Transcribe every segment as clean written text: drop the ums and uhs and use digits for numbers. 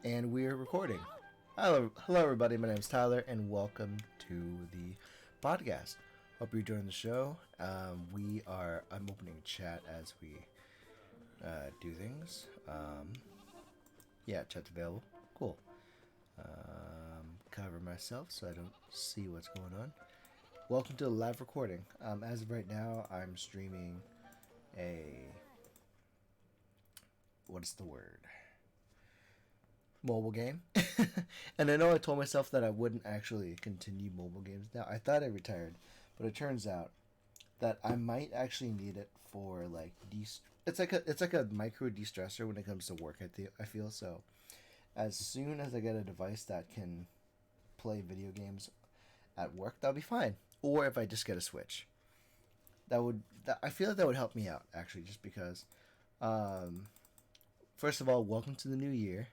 And we're recording. Hello, everybody. My name is Tyler, and welcome to the podcast. Hope you're enjoying the show. I'm opening chat as we do things. Chat's available. Cool. Cover myself so I don't see what's going on. Welcome to the live recording. As of right now, I'm streaming a. What is the word? Mobile game. And I know I told myself that I wouldn't actually continue mobile games now. I thought I retired, but it turns out that I might actually need it for like it's like a micro de-stressor when it comes to work. I feel so. As soon as I get a device that can play video games at work, that'll be fine. Or if I just get a Switch, I feel like that would help me out actually, just because. First of all, welcome to the new year.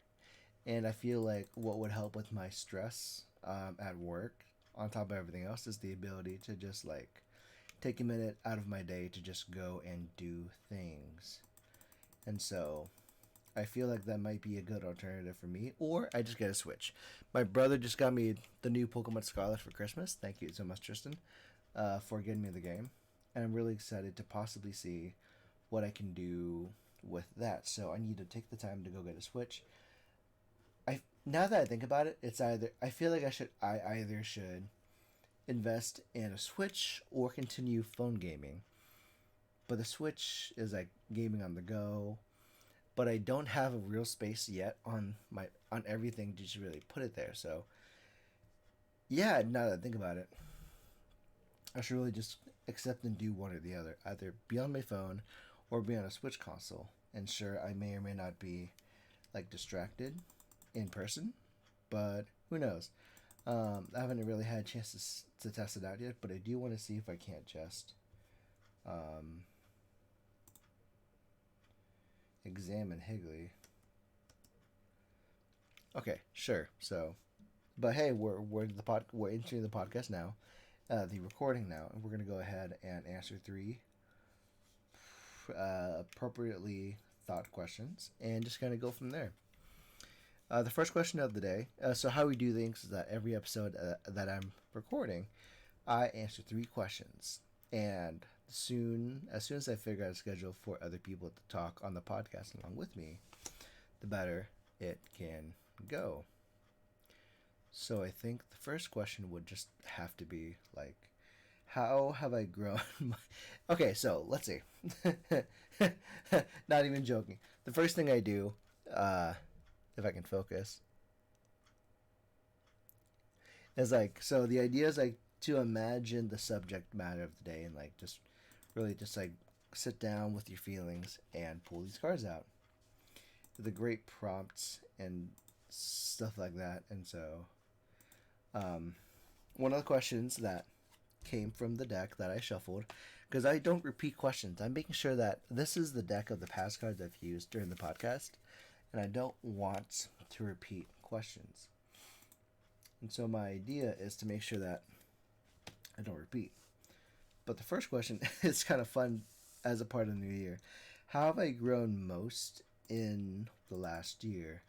And I feel like what would help with my stress at work, on top of everything else, is the ability to just like take a minute out of my day to just go and do things. And so I feel like that might be a good alternative for me. Or I just get a Switch. My brother just got me the new Pokemon Scarlet for Christmas. Thank you so much, Tristan, for getting me the game. And I'm really excited to possibly see what I can do with that. So I need to take the time to go get a Switch. Now that I think about it, I feel like I either should invest in a Switch or continue phone gaming. But the Switch is like gaming on the go, but I don't have a real space yet on everything to just really put it there. So yeah, now that I think about it, I should really just accept and do one or the other. Either be on my phone or be on a Switch console. And sure, I may or may not be like distracted in person, but who knows? I haven't really had a chance to test it out yet, but I do want to see if I can't just examine Higley. Okay, sure. So, but hey, we're entering the podcast now, the recording now, and we're gonna go ahead and answer 3 appropriately thought questions, and just kind of go from there. The first question of the day. So how we do things is that every episode that I'm recording, I answer 3 questions, and as soon as I figure out a schedule for other people to talk on the podcast along with me, the better it can go. So I think the first question would just have to be like, how have I grown? Okay, so let's see. Not even joking. The first thing I do, if I can focus, is like, so the idea is like to imagine the subject matter of the day and like just really just like sit down with your feelings and pull these cards out. The great prompts and stuff like that. And so one of the questions that came from the deck that I shuffled, because I don't repeat questions, I'm making sure that this is the deck of the past cards I've used during the podcast, and I don't want to repeat questions. And so my idea is to make sure that I don't repeat. But the first question is kind of fun as a part of the new year. How have I grown most in the last year?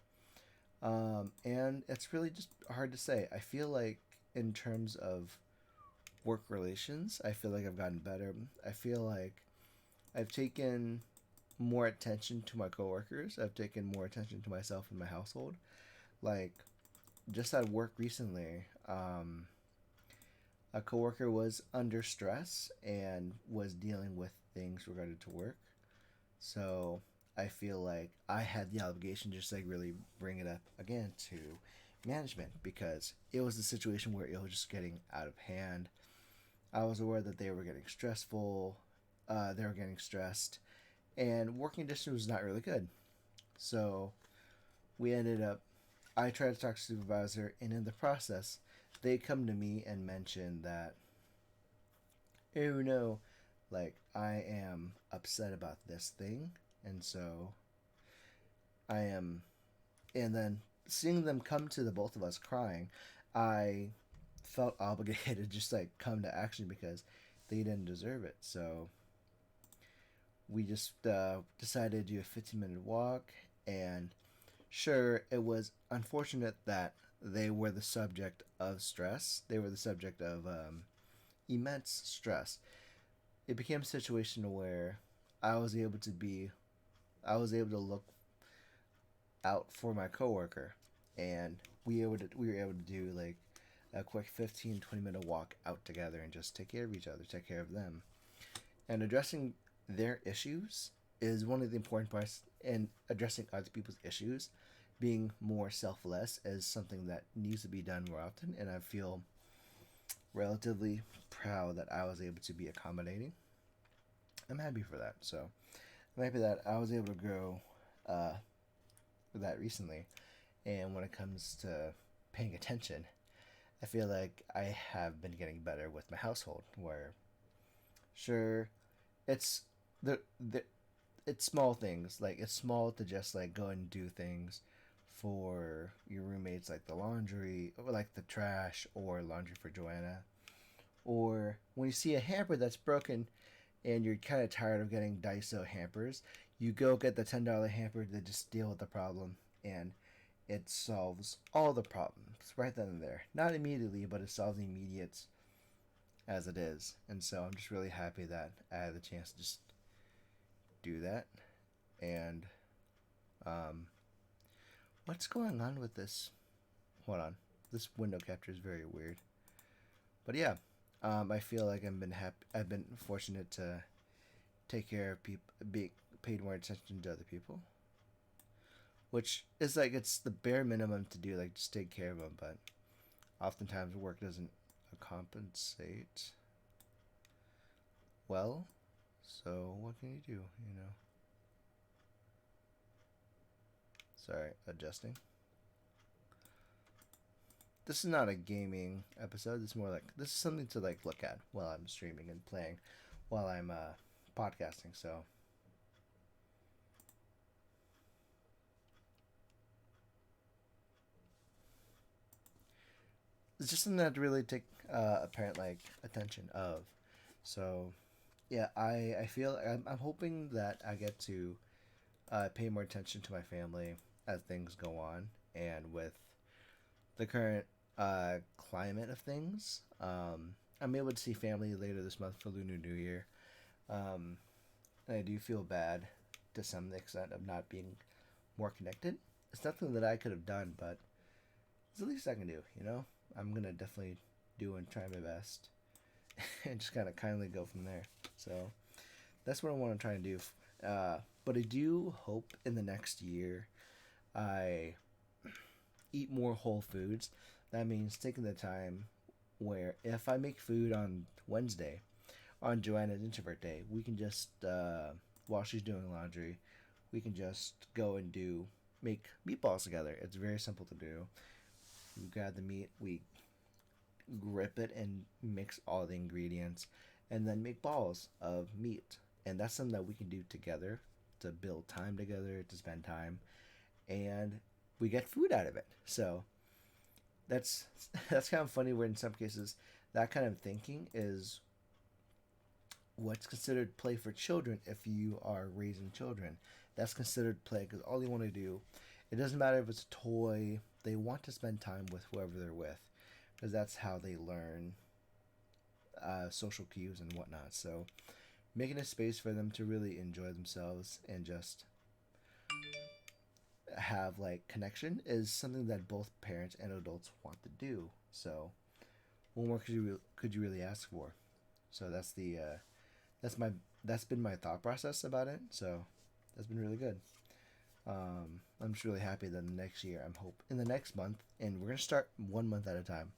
And it's really just hard to say. I feel like in terms of work relations, I feel like I've gotten better. I feel like I've taken more attention to my coworkers. I've taken more attention to myself and my household. Like, just at work recently, a coworker was under stress and was dealing with things related to work. So I feel like I had the obligation to just like really bring it up again to management, because it was a situation where it was just getting out of hand. I was aware that they were getting stressful. They were getting stressed, and working conditions was not really good. So I tried to talk to the supervisor, and in the process, they come to me and mention that, oh no, like, I am upset about this thing, and so and then seeing them come to the both of us crying, I felt obligated to just like come to action because they didn't deserve it. So we just decided to do a 15-minute walk and Sure, it was unfortunate that they were the subject of stress. They were the subject of immense stress. It became a situation where I was able to be, I was able to look out for my coworker, and we were able to do like a quick 15-20 minute walk out together and just take care of each other, take care of them, and addressing their issues is one of the important parts. And addressing other people's issues, being more selfless, is something that needs to be done more often. And I feel relatively proud that I was able to be accommodating. I'm happy for that. So I'm happy that I was able to grow uh, that recently. And when it comes to paying attention, I feel like I have been getting better with my household. Where sure, it's the it's small things. Like it's small to just like go and do things for your roommates, like the laundry or like the trash or laundry for Joanna. Or when you see a hamper that's broken and you're kind of tired of getting Daiso hampers, you go get the $10 hamper to just deal with the problem, and it solves all the problems right then and there. Not immediately, but it solves the immediate as it is. And so I'm just really happy that I had the chance to just do that. And um, what's going on with this? Hold on, this window capture is very weird. But yeah, I feel like I've been fortunate to take care of people, be paid more attention to other people, which is like it's the bare minimum to do, like just take care of them. But oftentimes work doesn't compensate well. So what can you do? You know. Sorry, adjusting. This is not a gaming episode. It's more like this is something to like look at while I'm streaming and playing, while I'm podcasting. So it's just something that to really take apparent like attention of. So yeah, I feel I'm hoping that I get to pay more attention to my family as things go on, and with the current climate of things, I'm able to see family later this month for Lunar New Year. Um, and I do feel bad to some extent of not being more connected. It's nothing that I could have done, but it's the least I can do. You know, I'm gonna definitely do and try my best, and just kind of kindly go from there. So that's what I want to try and do. But I do hope in the next year I eat more whole foods. That means taking the time where if I make food on Wednesday, on Joanna's introvert day, we can just while she's doing laundry, we can just go and do make meatballs together. It's very simple to do. We grab the meat, we grip it and mix all the ingredients, and then make balls of meat. And that's something that we can do together to build time together, to spend time, and we get food out of it. So that's that's kind of funny. Where in some cases, that kind of thinking is what's considered play for children. If you are raising children, that's considered play because all they want to do, it doesn't matter if it's a toy, they want to spend time with whoever they're with because that's how they learn social cues and whatnot. So making a space for them to really enjoy themselves and just have like connection is something that both parents and adults want to do. So what more could you really ask for? So that's my that's been my thought process about it. So that's been really good. I'm just really happy that the next year I'm hope in the next month, and we're gonna start 1 month at a time,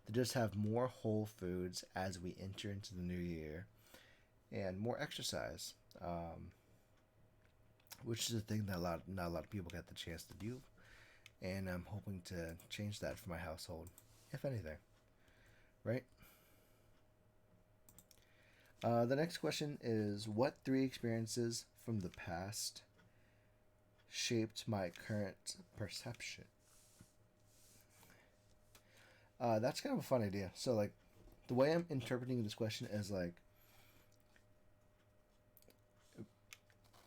to just have more whole foods as we enter into the new year, and more exercise, which is a thing that not a lot of people get the chance to do, and I'm hoping to change that for my household, if anything, right? The next question is, what three experiences from the past shaped my current perception? That's kind of a fun idea. So, like, the way I'm interpreting this question is like,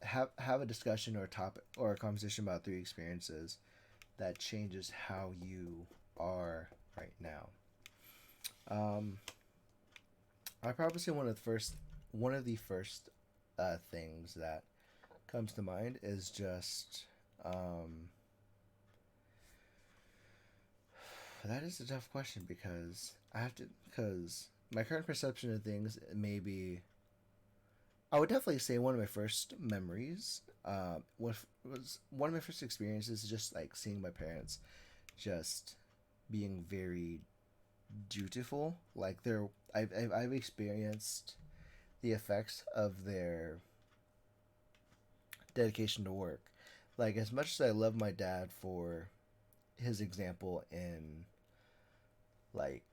have a discussion or a topic or a conversation about three experiences that changes how you are right now. Um, I probably say one of the first things that comes to mind is just um, that is a tough question because my current perception of things maybe I would definitely say one of my first memories was one of my first experiences just like seeing my parents just being very dutiful. Like I've experienced the effects of their dedication to work. Like as much as I love my dad for his example in like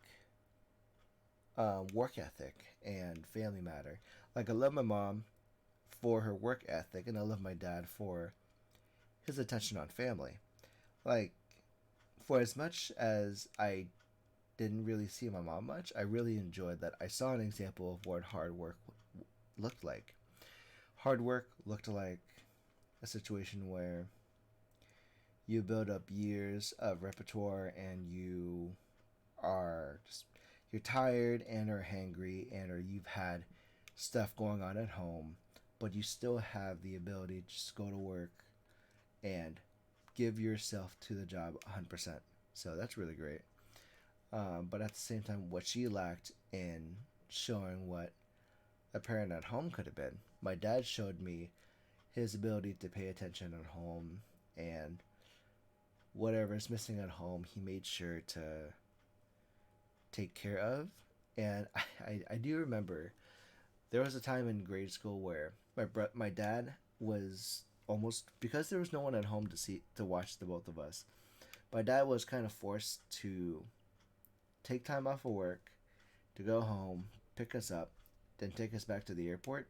work ethic and family matter. Like I love my mom for her work ethic, and I love my dad for his attention on family. Like for as much as I didn't really see my mom much, I really enjoyed that I saw an example of what hard work looked like. Hard work looked like a situation where you build up years of repertoire and are just you're tired and are hangry and or you've had stuff going on at home, but you still have the ability to just go to work and give yourself to the job 100%. So that's really great. But at the same time, what she lacked in showing what a parent at home could have been. My dad showed me his ability to pay attention at home and whatever's missing at home, he made sure to take care of. And I do remember there was a time in grade school where my dad was almost because there was no one at home to watch the both of us. My dad was kind of forced to take time off of work to go home, pick us up, then take us back to the airport.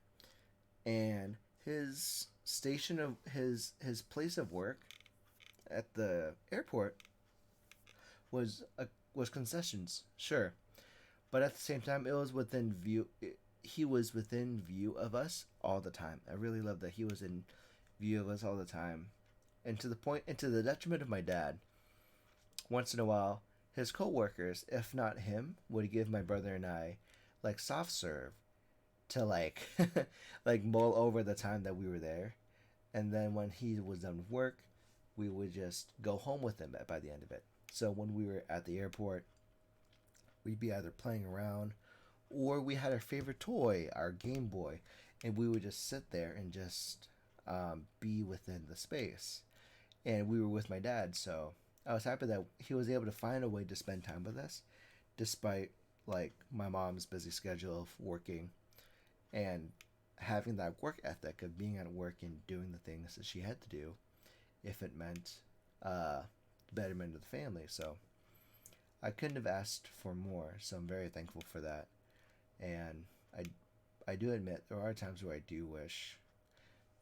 And his place of work at the airport was was concessions, sure, but at the same time, it was within view. He was within view of us all the time. I really love that he was in view of us all the time, and to the detriment of my dad. Once in a while, his coworkers, if not him, would give my brother and I like soft serve to like like mull over the time that we were there. And then when he was done with work, we would just go home with him by the end of it. So when we were at the airport, we'd be either playing around or we had our favorite toy, our Game Boy, and we would just sit there and just be within the space. And we were with my dad, so I was happy that he was able to find a way to spend time with us, despite like my mom's busy schedule of working and having that work ethic of being at work and doing the things that she had to do if it meant uh, betterment of the family. So I couldn't have asked for more. So I'm very thankful for that. And I do admit there are times where I do wish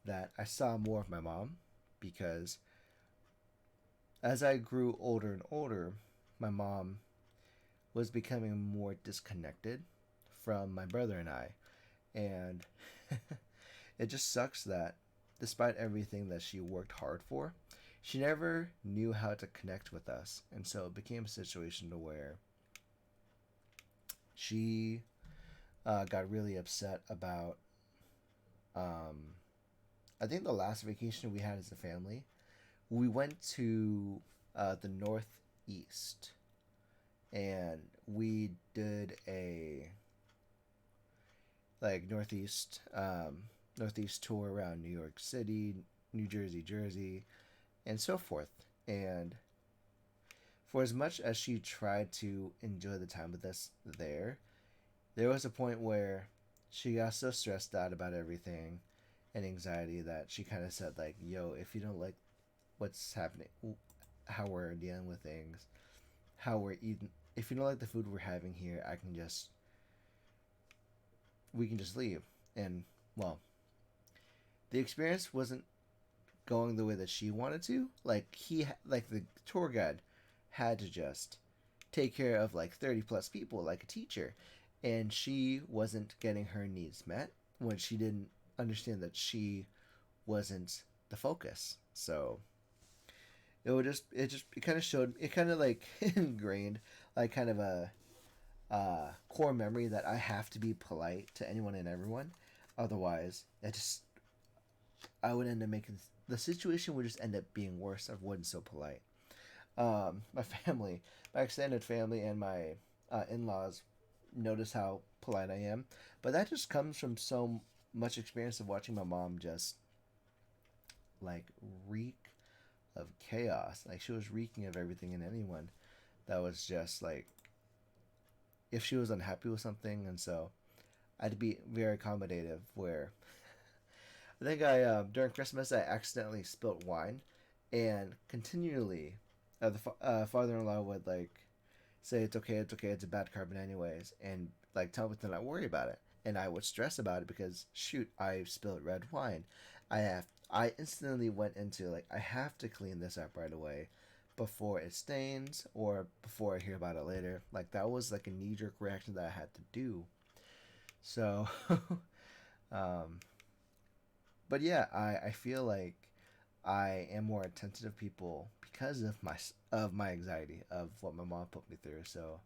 that I saw more of my mom because as I grew older and older, my mom was becoming more disconnected from my brother and I. And it just sucks that despite everything that she worked hard for, she never knew how to connect with us. And so it became a situation to where she got really upset about, um, I think the last vacation we had as a family, we went to the Northeast and we did a like Northeast tour around New York City, New Jersey, Jersey, and so forth. And for as much as she tried to enjoy the time with us there was a point where she got so stressed out about everything and anxiety that she kind of said like, "Yo, if you don't like what's happening, how we're dealing with things, how we're eating, if you don't like the food we're having here, we can just leave." And well, the experience wasn't going the way that she wanted to. Like the tour guide had to just take care of like 30 plus people like a teacher, and she wasn't getting her needs met when she didn't understand that she wasn't the focus. So it kind of showed, it kind of like ingrained like kind of a core memory that I have to be polite to anyone and everyone. Otherwise, I would end up making the situation would just end up being worse. I wasn't so polite. My family, my extended family, and my in-laws notice how polite I am, but that just comes from so much experience of watching my mom just like reek of chaos. Like she was reeking of everything and anyone that was just like if she was unhappy with something, and so I'd be very accommodative. Where I think I during Christmas I accidentally spilt wine, and continually the father-in-law would like say it's okay, it's a bad carbon anyways, and like tell me to not worry about it. And I would stress about it because shoot, I spilled red wine. I instantly went into like I have to clean this up right away before it stains or before I hear about it later. Like that was like a knee jerk reaction that I had to do. So um but yeah, I feel like I am more attentive to people because of my anxiety of what my mom put me through. So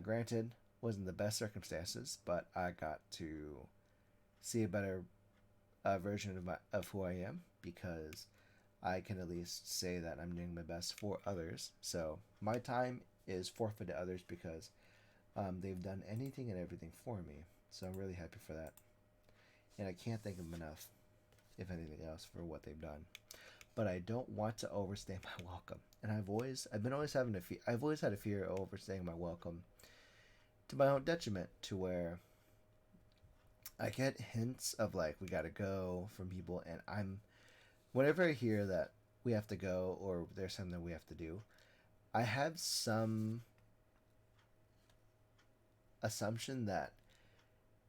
granted, wasn't the best circumstances, but I got to see a better version of who I am because I can at least say that I'm doing my best for others. So my time is forfeit to others because they've done anything and everything for me. So I'm really happy for that, and I can't thank them enough, if anything else, for what they've done. But I don't want to overstay my welcome, and I've been always having I've always had a fear of overstaying my welcome to my own detriment, to where I get hints of like we gotta go from people, and whenever I hear that we have to go or there's something we have to do, I have some assumption that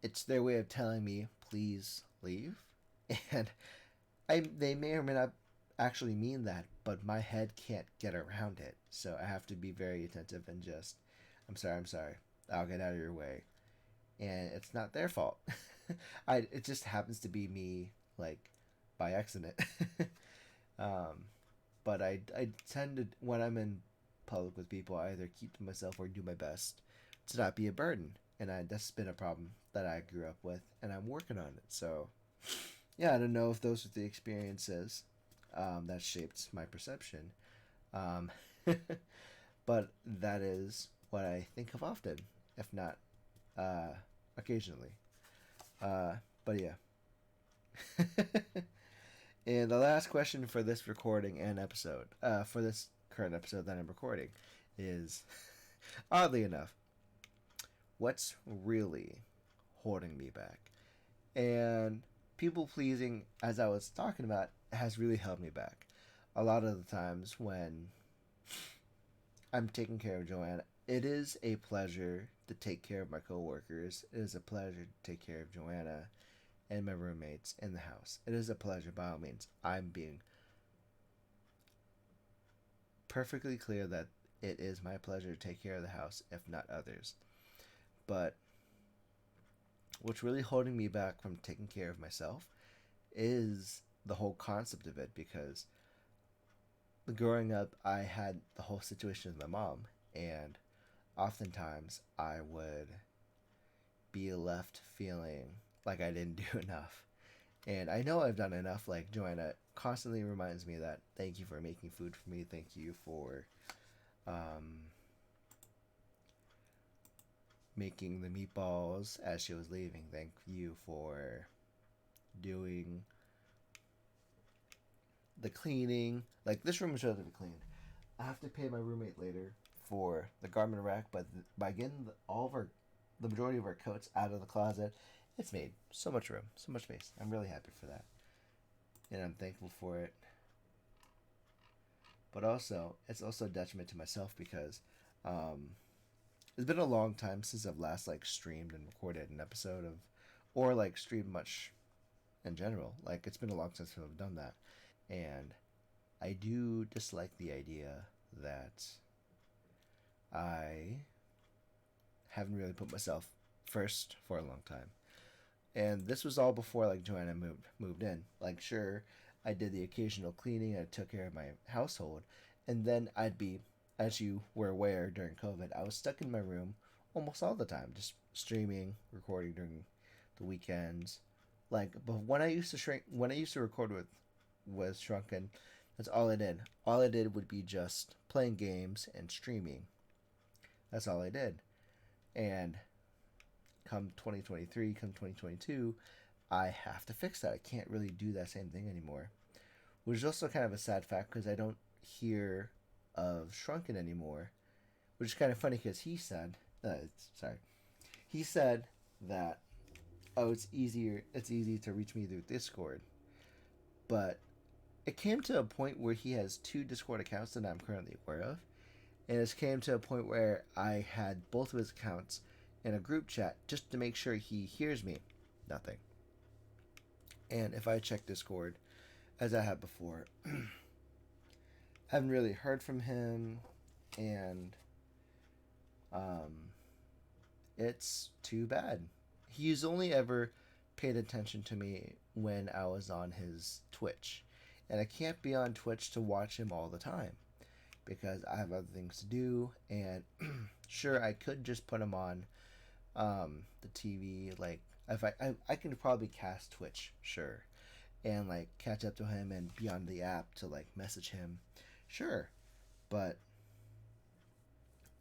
it's their way of telling me please leave, and they may or may not actually mean that, but my head can't get around it, so I have to be very attentive and just I'm sorry, I'll get out of your way, and it's not their fault. It just happens to be me, like by accident. um, but I tend to, when I'm in public with people, I either keep to myself or do my best to not be a burden, and that's been a problem that I grew up with, and I'm working on it. So yeah, I don't know if those are the experiences that shaped my perception, um, but that is what I think of often, if not occasionally. Uh, but yeah. And the last question for this recording and episode, for this current episode that I'm recording, is oddly enough, what's really holding me back? And people pleasing, as I was talking about, has really held me back. A lot of the times when I'm taking care of Joanna, it is a pleasure to take care of my coworkers. It is a pleasure to take care of Joanna and my roommates in the house. It is a pleasure by all means. I'm being perfectly clear that it is my pleasure to take care of the house, if not others. But what's really holding me back from taking care of myself is the whole concept of it, because growing up, I had the whole situation with my mom, and oftentimes I would be left feeling like I didn't do enough. And I know I've done enough. Like Joanna constantly reminds me that thank you for making food for me. Thank you for um, making the meatballs as she was leaving. Thank you for doing the cleaning. Like this room is relatively clean. I have to pay my roommate later for the garment rack, but by getting the majority of our coats out of the closet, it's made so much room, so much space. I'm really happy for that, and I'm thankful for it. But also, it's also a detriment to myself because um, it's been a long time since I've last like streamed and recorded an episode of, or like streamed much in general. Like it's been a long time since I've done that, and I do dislike the idea that I haven't really put myself first for a long time. And this was all before like Joanna moved in. Like, sure, I did the occasional cleaning, I took care of my household, and then I'd be, as you were aware during COVID, I was stuck in my room almost all the time, just streaming, recording during the weekends. Like, but when I used to record with Shrunken, that's all I did. All I did would be just playing games and streaming. That's all I did. And come 2023, come 2022, I have to fix that. I can't really do that same thing anymore. Which is also kind of a sad fact because I don't hear of Shrunken anymore. Which is kind of funny because sorry, he said that, oh, it's easy to reach me through Discord. But it came to a point where he has two Discord accounts that I'm currently aware of. And it came to a point where I had both of his accounts in a group chat just to make sure he hears me. Nothing. And if I check Discord, as I have before, I haven't really heard from him, and it's too bad. He's only ever paid attention to me when I was on his Twitch, and I can't be on Twitch to watch him all the time because I have other things to do. And sure, I could just put him on the TV. Like, if I can probably cast Twitch, sure, and like catch up to him and be on the app to like message him, sure, but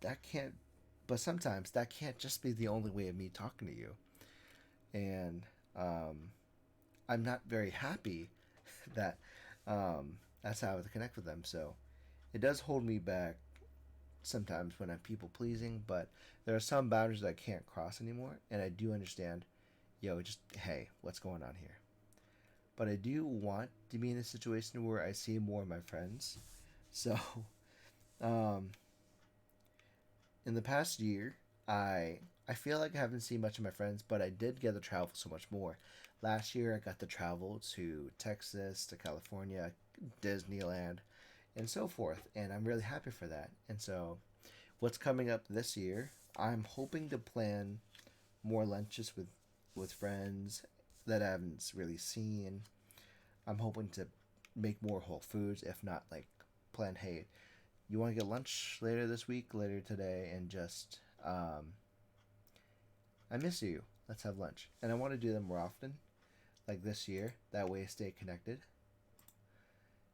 that can't. But sometimes that can't just be the only way of me talking to you, and I'm not very happy that that's how I would connect with them. So it does hold me back sometimes when I'm people pleasing, but there are some boundaries that I can't cross anymore, and I do understand, just hey, what's going on here? But I do want to be in a situation where I see more of my friends. So, um, in the past year, I feel like I haven't seen much of my friends, but I did get to travel so much more. Last year, I got to travel to Texas, to California, Disneyland, and so forth, and I'm really happy for that. And so, what's coming up this year? I'm hoping to plan more lunches with friends that I haven't really seen. I'm hoping to make more whole foods, if not like plan, hey, you want to get lunch later this week, later today, and just I miss you. Let's have lunch. And I want to do them more often, like this year. That way I stay connected.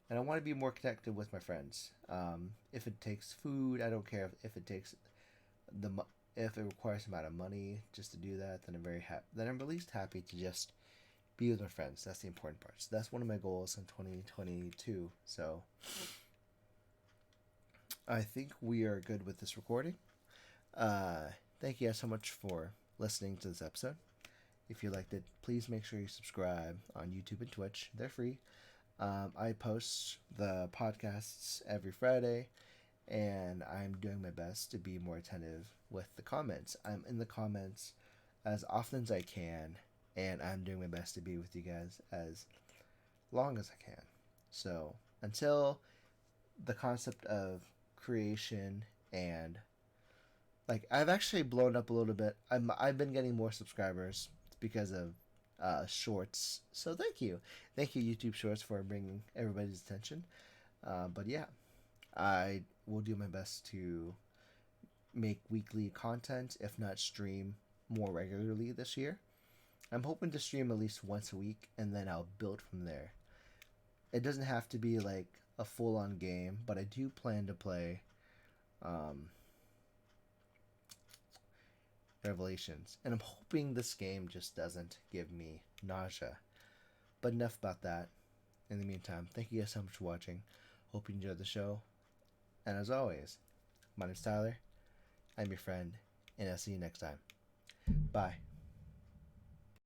And I want to be more connected with my friends. If it takes food, I don't care if it takes the if it requires a amount of money just to do that. Then I'm very happy. Then I'm at least happy to just be with my friends. That's the important part. So that's one of my goals in 2022. So I think we are good with this recording. Thank you guys so much for listening to this episode. If you liked it, please make sure you subscribe on YouTube and Twitch. They're free. I post the podcasts every Friday, and I'm doing my best to be more attentive with the comments. I'm in the comments as often as I can, and I'm doing my best to be with you guys as long as I can. So until the concept of creation and like I've actually blown up a little bit. I've been getting more subscribers because of shorts. So thank you YouTube Shorts for bringing everybody's attention. But yeah, I will do my best to make weekly content, if not stream more regularly this year. I'm hoping to stream at least once a week, and then I'll build from there. It doesn't have to be like a full-on game, but I do plan to play Revelations, and I'm hoping this game just doesn't give me nausea. But enough about that. In the meantime, thank you guys so much for watching. Hope you enjoyed the show. And as always, my name's Tyler. I'm your friend, and I'll see you next time. Bye.